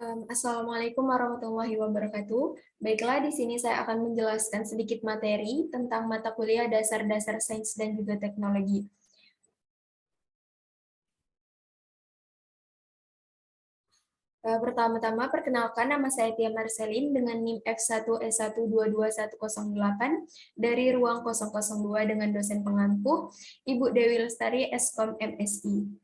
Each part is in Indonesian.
Assalamualaikum warahmatullahi wabarakatuh. Baiklah, di sini saya akan menjelaskan sedikit materi tentang mata kuliah dasar-dasar sains dan juga teknologi. Pertama-tama, perkenalkan nama saya Tia Marcelin dengan NIM F1E1222108 dari ruang 002 dengan dosen pengampu Ibu Dewi Lestari, Eskom MSI.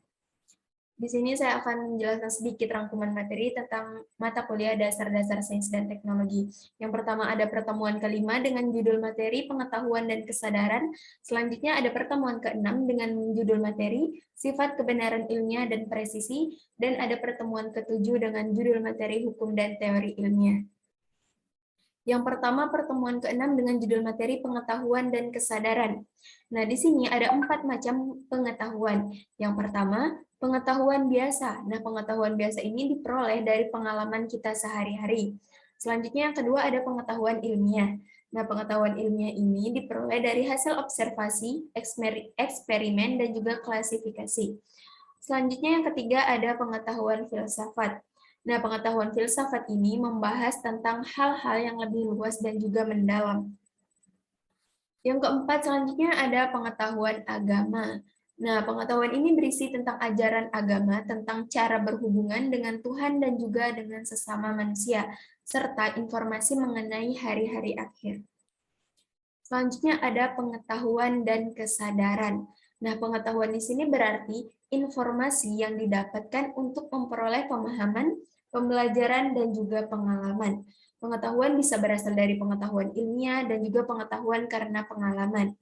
Di sini saya akan menjelaskan sedikit rangkuman materi tentang mata kuliah dasar-dasar sains dan teknologi. Yang pertama ada pertemuan kelima dengan judul materi pengetahuan dan kesadaran. Selanjutnya ada pertemuan keenam dengan judul materi sifat kebenaran ilmiah dan presisi. Dan ada pertemuan ketujuh dengan judul materi hukum dan teori ilmiah. Yang pertama, pertemuan keenam dengan judul materi pengetahuan dan kesadaran. Nah, di sini ada 4 macam pengetahuan. Yang pertama, pengetahuan biasa. Nah, pengetahuan biasa ini diperoleh dari pengalaman kita sehari-hari. Selanjutnya, yang kedua ada pengetahuan ilmiah. Nah, pengetahuan ilmiah ini diperoleh dari hasil observasi, eksperimen, dan juga klasifikasi. Selanjutnya, yang ketiga ada pengetahuan filsafat. Nah, pengetahuan filsafat ini membahas tentang hal-hal yang lebih luas dan juga mendalam. Yang keempat, selanjutnya ada pengetahuan agama. Nah, pengetahuan ini berisi tentang ajaran agama, tentang cara berhubungan dengan Tuhan dan juga dengan sesama manusia, serta informasi mengenai hari-hari akhir. Selanjutnya ada pengetahuan dan kesadaran. Nah, pengetahuan di sini berarti informasi yang didapatkan untuk memperoleh pemahaman, pembelajaran, dan juga pengalaman. Pengetahuan bisa berasal dari pengetahuan ilmiah dan juga pengetahuan karena pengalaman.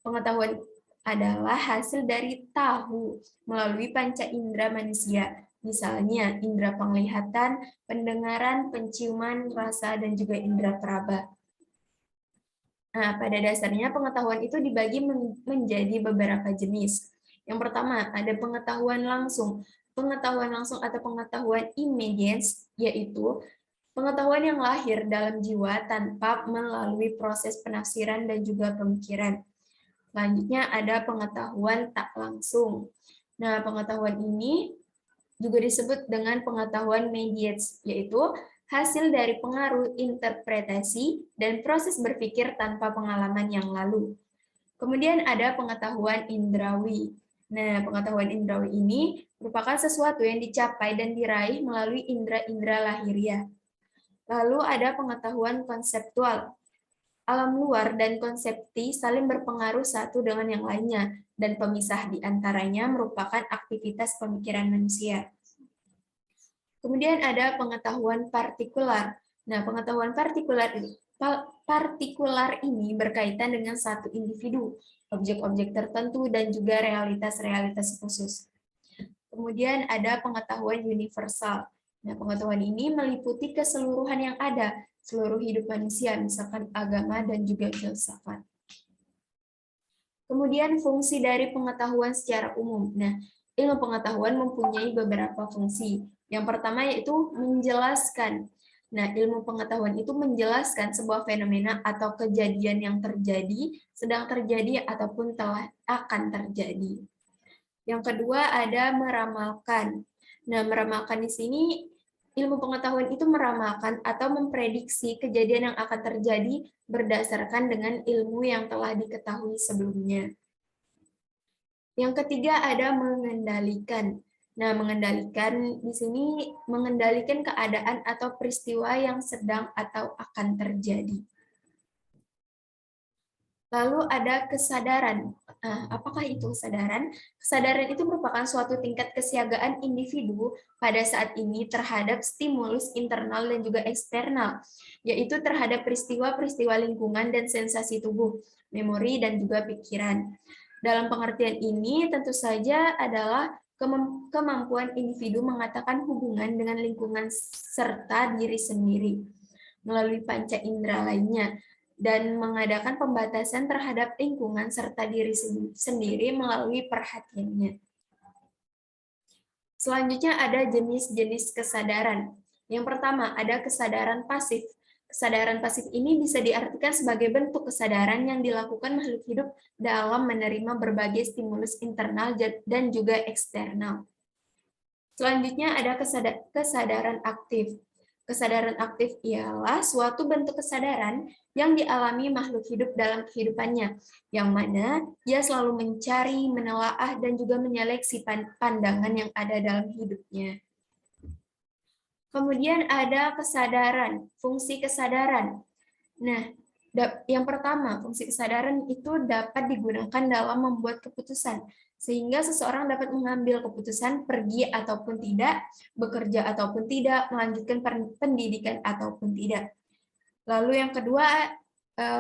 Pengetahuan adalah hasil dari tahu melalui panca indera manusia, misalnya indera penglihatan, pendengaran, penciuman, rasa, dan juga indera peraba. Nah, pada dasarnya pengetahuan itu dibagi menjadi beberapa jenis. Yang pertama, ada pengetahuan langsung. Pengetahuan langsung atau pengetahuan immediate, yaitu pengetahuan yang lahir dalam jiwa tanpa melalui proses penafsiran dan juga pemikiran. Selanjutnya ada pengetahuan tak langsung. Nah, pengetahuan ini juga disebut dengan pengetahuan mediate, yaitu hasil dari pengaruh interpretasi dan proses berpikir tanpa pengalaman yang lalu. Kemudian ada pengetahuan indrawi. Nah, pengetahuan indrawi ini merupakan sesuatu yang dicapai dan diraih melalui indera-indera lahiriah. Lalu ada pengetahuan konseptual. Alam luar dan konsepti saling berpengaruh satu dengan yang lainnya, dan pemisah di antaranya merupakan aktivitas pemikiran manusia. Kemudian ada pengetahuan partikular. Nah, pengetahuan partikular ini berkaitan dengan satu individu, objek-objek tertentu, dan juga realitas-realitas khusus. Kemudian ada pengetahuan universal. Nah, pengetahuan ini meliputi keseluruhan yang ada, seluruh hidup manusia, misalkan agama dan juga filsafat. Kemudian fungsi dari pengetahuan secara umum. Nah, ilmu pengetahuan mempunyai beberapa fungsi. Yang pertama yaitu menjelaskan. Nah, ilmu pengetahuan itu menjelaskan sebuah fenomena atau kejadian yang terjadi, sedang terjadi, ataupun telah akan terjadi. Yang kedua ada meramalkan. Nah, meramalkan di sini ilmu pengetahuan itu meramalkan atau memprediksi kejadian yang akan terjadi berdasarkan dengan ilmu yang telah diketahui sebelumnya. Yang ketiga ada mengendalikan. Nah, mengendalikan di sini mengendalikan keadaan atau peristiwa yang sedang atau akan terjadi. Lalu ada kesadaran. Nah, apakah itu kesadaran? Kesadaran itu merupakan suatu tingkat kesiagaan individu pada saat ini terhadap stimulus internal dan juga eksternal, yaitu terhadap peristiwa-peristiwa lingkungan dan sensasi tubuh, memori, dan juga pikiran. Dalam pengertian ini tentu saja adalah kemampuan individu mengatakan hubungan dengan lingkungan serta diri sendiri melalui panca indera lainnya, dan mengadakan pembatasan terhadap lingkungan serta diri sendiri melalui perhatiannya. Selanjutnya ada jenis-jenis kesadaran. Yang pertama ada kesadaran pasif. Kesadaran pasif ini bisa diartikan sebagai bentuk kesadaran yang dilakukan makhluk hidup dalam menerima berbagai stimulus internal dan juga eksternal. Selanjutnya ada kesadaran aktif. Kesadaran aktif ialah suatu bentuk kesadaran yang dialami makhluk hidup dalam kehidupannya, yang mana ia selalu mencari, menelaah, dan juga menyeleksi pandangan yang ada dalam hidupnya. Kemudian ada kesadaran, fungsi kesadaran. Nah, yang pertama, fungsi kesadaran itu dapat digunakan dalam membuat keputusan, sehingga seseorang dapat mengambil keputusan pergi ataupun tidak, bekerja ataupun tidak, melanjutkan pendidikan ataupun tidak. Lalu yang kedua,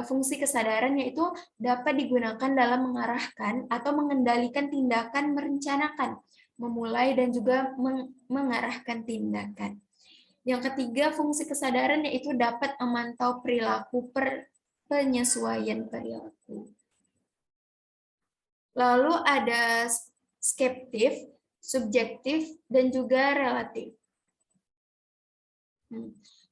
fungsi kesadaran yaitu dapat digunakan dalam mengarahkan atau mengendalikan tindakan merencanakan, memulai dan juga mengarahkan tindakan. Yang ketiga, fungsi kesadaran yaitu dapat memantau perilaku penyesuaian perilaku. Lalu ada skeptif, subjektif, dan juga relatif.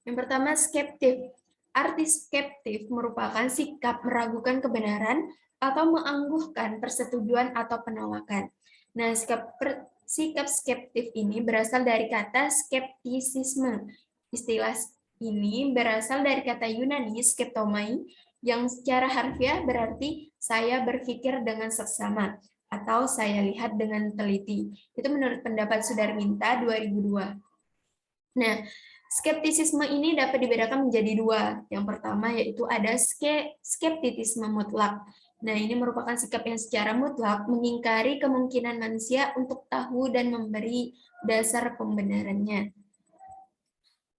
Yang pertama, skeptif. Arti skeptif merupakan sikap meragukan kebenaran atau mengangguhkan persetujuan atau penolakan. Nah, sikap skeptif ini berasal dari kata skeptisisme. Istilah ini berasal dari kata Yunani skeptomai, yang secara harfiah berarti saya berpikir dengan seksama atau saya lihat dengan teliti. Itu menurut pendapat Sudarminta 2002. Nah, skeptisisme ini dapat dibedakan menjadi dua. Yang pertama yaitu ada skeptisisme mutlak. Nah, ini merupakan sikap yang secara mutlak mengingkari kemungkinan manusia untuk tahu dan memberi dasar pembenarannya.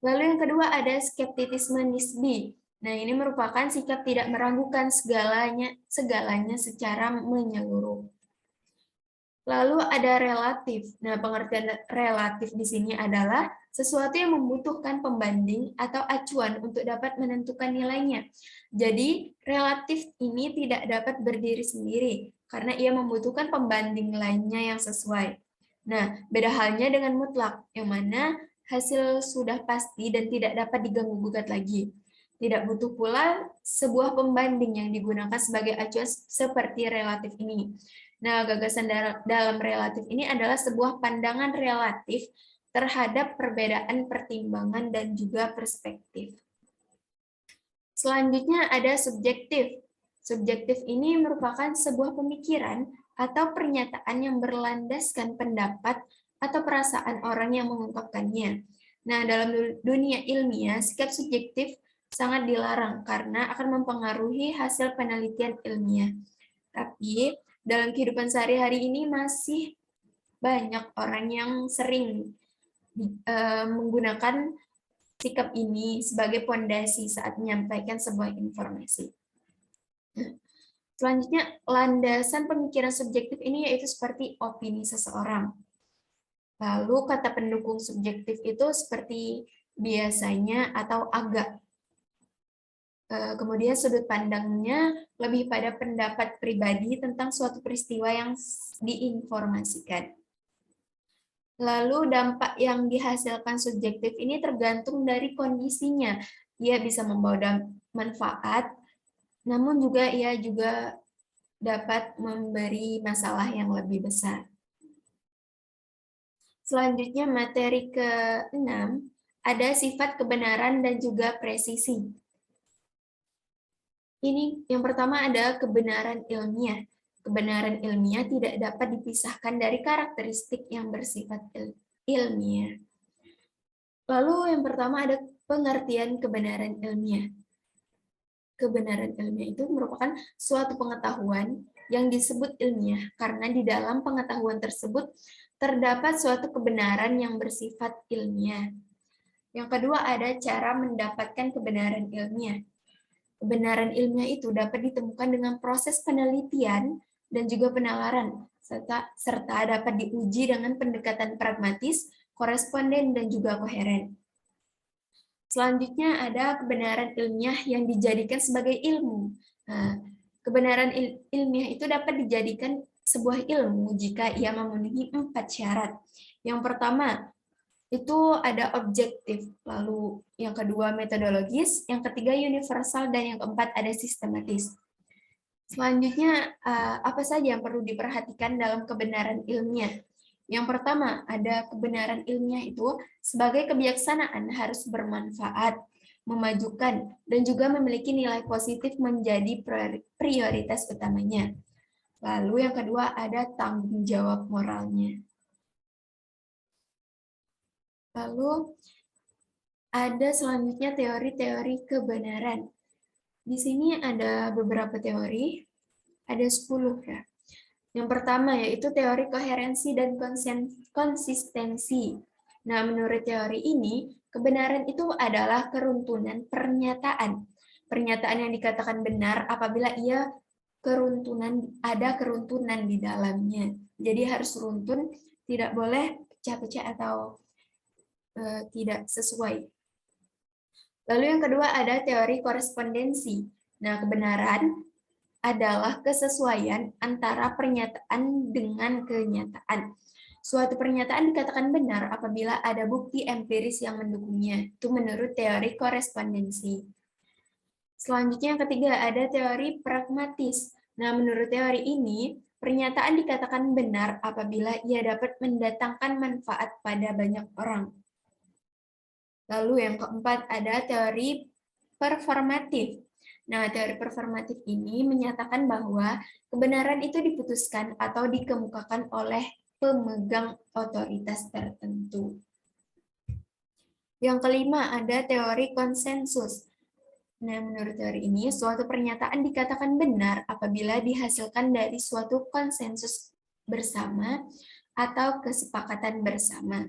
Lalu yang kedua ada skeptisisme nisbi. Nah, ini merupakan sikap tidak meragukan segalanya secara menyeluruh. Lalu ada relatif. Nah, pengertian relatif di sini adalah sesuatu yang membutuhkan pembanding atau acuan untuk dapat menentukan nilainya. Jadi, relatif ini tidak dapat berdiri sendiri karena ia membutuhkan pembanding lainnya yang sesuai. Nah, beda halnya dengan mutlak, yang mana hasil sudah pasti dan tidak dapat diganggu-gugat lagi. Tidak butuh pula sebuah pembanding yang digunakan sebagai acuan seperti relatif ini. Nah, gagasan dalam relatif ini adalah sebuah pandangan relatif terhadap perbedaan pertimbangan dan juga perspektif. Selanjutnya ada subjektif. Subjektif ini merupakan sebuah pemikiran atau pernyataan yang berlandaskan pendapat atau perasaan orang yang mengungkapkannya. Nah, dalam dunia ilmiah, sikap subjektif sangat dilarang karena akan mempengaruhi hasil penelitian ilmiah. Tapi, dalam kehidupan sehari-hari ini masih banyak orang yang sering menggunakan sikap ini sebagai pondasi saat menyampaikan sebuah informasi. Selanjutnya, landasan pemikiran subjektif ini yaitu seperti opini seseorang. Lalu kata pendukung subjektif itu seperti biasanya atau agak. Kemudian sudut pandangnya lebih pada pendapat pribadi tentang suatu peristiwa yang diinformasikan. Lalu dampak yang dihasilkan subjektif ini tergantung dari kondisinya. Ia bisa membawa manfaat, namun juga ia juga dapat memberi masalah yang lebih besar. Selanjutnya materi ke-6, ada sifat kebenaran dan juga presisi. Ini yang pertama ada kebenaran ilmiah. Kebenaran ilmiah tidak dapat dipisahkan dari karakteristik yang bersifat ilmiah. Lalu yang pertama ada pengertian kebenaran ilmiah. Kebenaran ilmiah itu merupakan suatu pengetahuan yang disebut ilmiah karena di dalam pengetahuan tersebut terdapat suatu kebenaran yang bersifat ilmiah. Yang kedua ada cara mendapatkan kebenaran ilmiah. Kebenaran ilmiah itu dapat ditemukan dengan proses penelitian dan juga penalaran, serta dapat diuji dengan pendekatan pragmatis, koresponden, dan juga koheren. Selanjutnya ada kebenaran ilmiah yang dijadikan sebagai ilmu. Nah, kebenaran ilmiah itu dapat dijadikan sebuah ilmu jika ia memenuhi 4 syarat. Yang pertama, itu ada objektif, lalu yang kedua metodologis, yang ketiga universal, dan yang keempat ada sistematis. Selanjutnya, apa saja yang perlu diperhatikan dalam kebenaran ilmiah? Yang pertama, ada kebenaran ilmiah itu sebagai kebijaksanaan harus bermanfaat, memajukan, dan juga memiliki nilai positif menjadi prioritas utamanya. Lalu yang kedua ada tanggung jawab moralnya. Lalu ada selanjutnya teori-teori kebenaran. Di sini ada beberapa teori, ada 10 ya. Yang pertama yaitu teori koherensi dan konsistensi. Nah, menurut teori ini, kebenaran itu adalah keruntunan pernyataan. Pernyataan yang dikatakan benar apabila ia ada keruntunan di dalamnya. Jadi harus runtun, tidak boleh pecah-pecah atau tidak sesuai. Lalu yang kedua ada teori korespondensi. Nah, kebenaran adalah kesesuaian antara pernyataan dengan kenyataan. Suatu pernyataan dikatakan benar apabila ada bukti empiris yang mendukungnya. Itu menurut teori korespondensi. Selanjutnya yang ketiga ada teori pragmatis. Nah, menurut teori ini, pernyataan dikatakan benar apabila ia dapat mendatangkan manfaat pada banyak orang. Lalu yang keempat ada teori performatif. Nah, teori performatif ini menyatakan bahwa kebenaran itu diputuskan atau dikemukakan oleh pemegang otoritas tertentu. Yang kelima ada teori konsensus. Nah, menurut teori ini, suatu pernyataan dikatakan benar apabila dihasilkan dari suatu konsensus bersama atau kesepakatan bersama.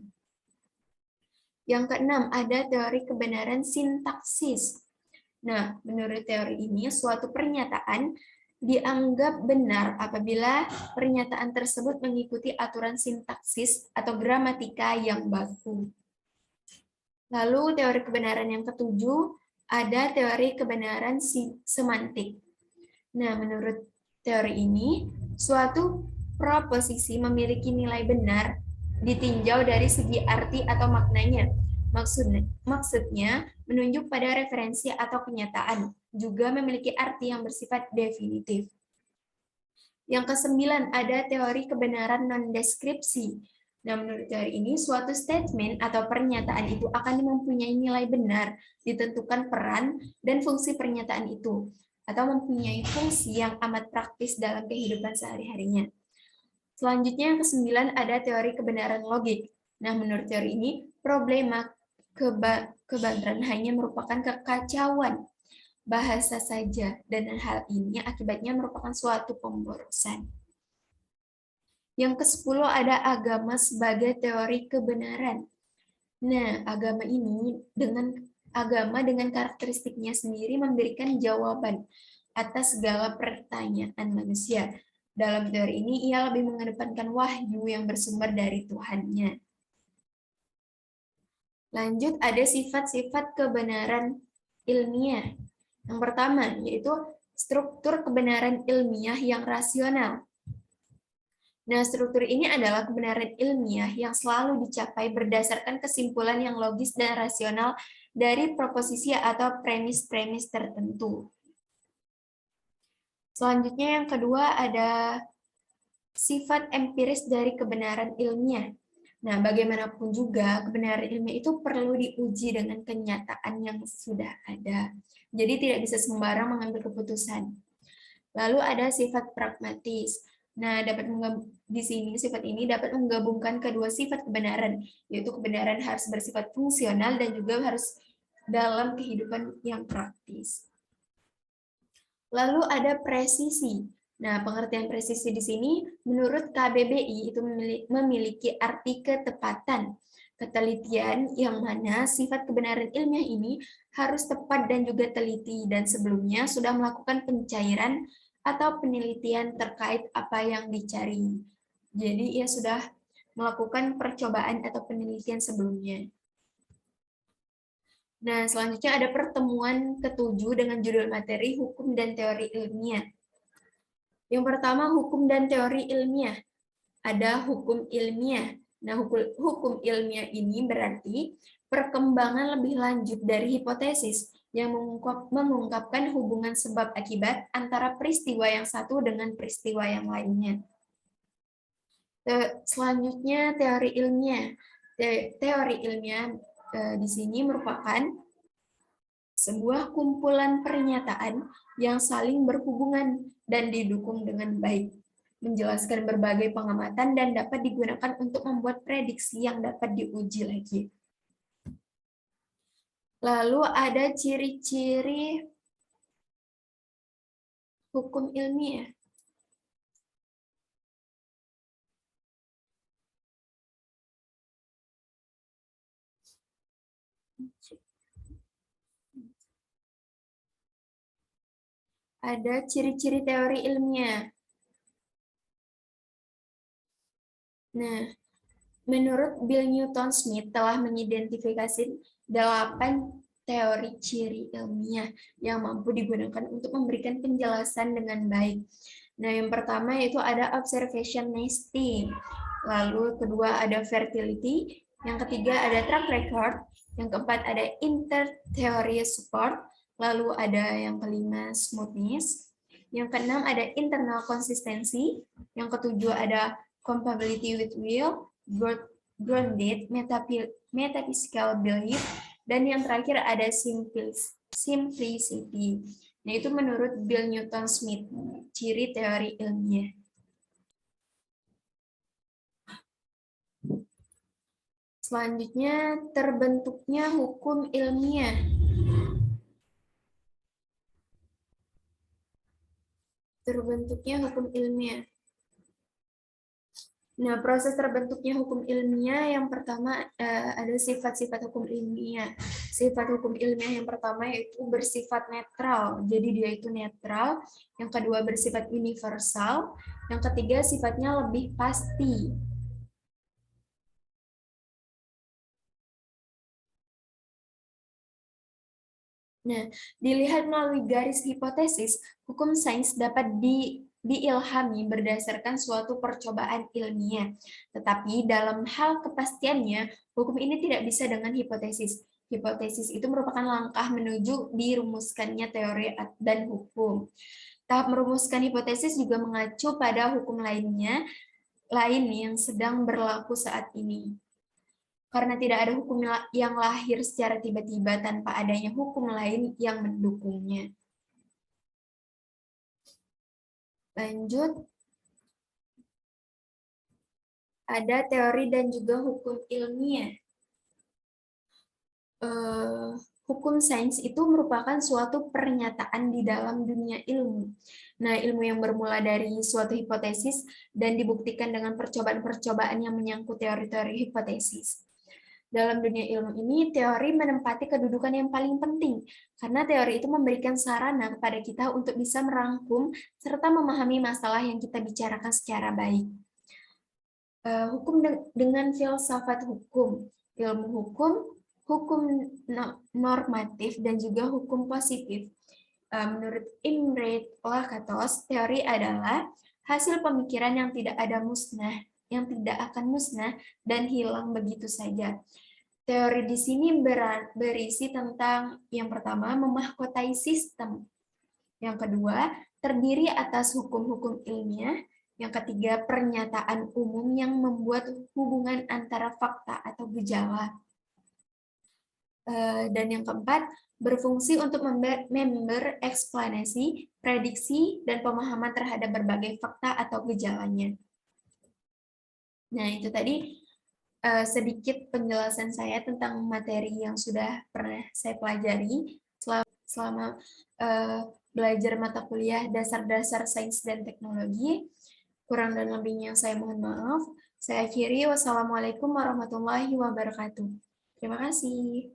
Yang keenam, ada teori kebenaran sintaksis. Nah, menurut teori ini, suatu pernyataan dianggap benar apabila pernyataan tersebut mengikuti aturan sintaksis atau gramatika yang baku. Lalu, teori kebenaran yang ketujuh, ada teori kebenaran semantik. Nah, menurut teori ini, suatu proposisi memiliki nilai benar ditinjau dari segi arti atau maknanya. Maksudnya menunjuk pada referensi atau kenyataan, juga memiliki arti yang bersifat definitif. Yang kesembilan ada teori kebenaran non-deskripsi. Nah, menurut teori ini, suatu statement atau pernyataan itu akan mempunyai nilai benar, ditentukan peran dan fungsi pernyataan itu, atau mempunyai fungsi yang amat praktis dalam kehidupan sehari-harinya. Selanjutnya yang kesembilan ada teori kebenaran logik. Nah, menurut teori ini, problema kebenaran hanya merupakan kekacauan bahasa saja, dan hal ini akibatnya merupakan suatu pemborosan. Yang ke-10 ada agama sebagai teori kebenaran. Nah, agama dengan karakteristiknya sendiri memberikan jawaban atas segala pertanyaan manusia. Dalam teori ini, ia lebih mengedepankan wahyu yang bersumber dari Tuhannya. Lanjut, ada sifat-sifat kebenaran ilmiah. Yang pertama, yaitu struktur kebenaran ilmiah yang rasional. Nah, struktur ini adalah kebenaran ilmiah yang selalu dicapai berdasarkan kesimpulan yang logis dan rasional dari proposisi atau premis-premis tertentu. Selanjutnya yang kedua ada sifat empiris dari kebenaran ilmiah. Nah, bagaimanapun juga kebenaran ilmiah itu perlu diuji dengan kenyataan yang sudah ada. Jadi tidak bisa sembarang mengambil keputusan. Lalu ada sifat pragmatis. Nah, di sini sifat ini dapat menggabungkan kedua sifat kebenaran, yaitu kebenaran harus bersifat fungsional dan juga harus dalam kehidupan yang praktis. Lalu ada presisi. Nah, pengertian presisi di sini menurut KBBI itu memiliki arti ketepatan, ketelitian yang mana sifat kebenaran ilmiah ini harus tepat dan juga teliti dan sebelumnya sudah melakukan pencairan atau penelitian terkait apa yang dicari. Jadi ia sudah melakukan percobaan atau penelitian sebelumnya. Nah, selanjutnya ada pertemuan ke-7 dengan judul materi hukum dan teori ilmiah. Yang pertama, hukum dan teori ilmiah. Ada hukum ilmiah. Nah, hukum ilmiah ini berarti perkembangan lebih lanjut dari hipotesis yang mengungkapkan hubungan sebab akibat antara peristiwa yang satu dengan peristiwa yang lainnya. Selanjutnya teori ilmiah. Teori ilmiah di sini merupakan sebuah kumpulan pernyataan yang saling berhubungan dan didukung dengan baik, menjelaskan berbagai pengamatan dan dapat digunakan untuk membuat prediksi yang dapat diuji lagi. Lalu ada ciri-ciri hukum ilmiah. Ada ciri-ciri teori ilmiah. Nah, menurut Bill Newton Smith telah mengidentifikasi 8 teori ciri ilmiah yang mampu digunakan untuk memberikan penjelasan dengan baik. Nah, yang pertama yaitu ada observation nesting. Lalu kedua ada fertility, yang ketiga ada track record, yang keempat ada inter-theory support, lalu ada yang kelima smoothness, yang keenam ada internal consistency, yang ketujuh ada compatibility with will, grounded metaphysical belief, dan yang terakhir ada simplicity. Nah, itu menurut Bill Newton Smith, ciri teori ilmiah. Selanjutnya, terbentuknya hukum ilmiah. Terbentuknya hukum ilmiah. Nah, proses terbentuknya hukum ilmiah yang pertama ada sifat-sifat hukum ilmiah. Sifat hukum ilmiah yang pertama yaitu bersifat netral. Jadi dia itu netral. Yang kedua bersifat universal. Yang ketiga sifatnya lebih pasti. Nah, dilihat melalui garis hipotesis, hukum sains dapat diilhami berdasarkan suatu percobaan ilmiah. Tetapi dalam hal kepastiannya, hukum ini tidak bisa dengan hipotesis. Hipotesis itu merupakan langkah menuju dirumuskannya teori dan hukum. Tahap merumuskan hipotesis juga mengacu pada hukum lain yang sedang berlaku saat ini. Karena tidak ada hukum yang lahir secara tiba-tiba tanpa adanya hukum lain yang mendukungnya. Lanjut. Ada teori dan juga hukum ilmiah. Hukum sains itu merupakan suatu pernyataan di dalam dunia ilmu. Nah, ilmu yang bermula dari suatu hipotesis dan dibuktikan dengan percobaan-percobaan yang menyangkut teori-teori hipotesis. Dalam dunia ilmu ini, teori menempati kedudukan yang paling penting, karena teori itu memberikan sarana kepada kita untuk bisa merangkum serta memahami masalah yang kita bicarakan secara baik. Hukum dengan filsafat hukum, ilmu hukum, hukum normatif, dan juga hukum positif. Menurut Imre Lakatos, teori adalah hasil pemikiran yang tidak akan musnah dan hilang begitu saja. Teori di sini berisi tentang yang pertama memahkotai sistem, yang kedua terdiri atas hukum-hukum ilmiah, yang ketiga pernyataan umum yang membuat hubungan antara fakta atau gejala, dan yang keempat berfungsi untuk member eksplanasi, prediksi, dan pemahaman terhadap berbagai fakta atau gejalanya. Nah, itu tadi sedikit penjelasan saya tentang materi yang sudah pernah saya pelajari selama belajar mata kuliah dasar-dasar sains dan teknologi. Kurang dan lebihnya saya mohon maaf. Saya akhiri, wassalamualaikum warahmatullahi wabarakatuh. Terima kasih.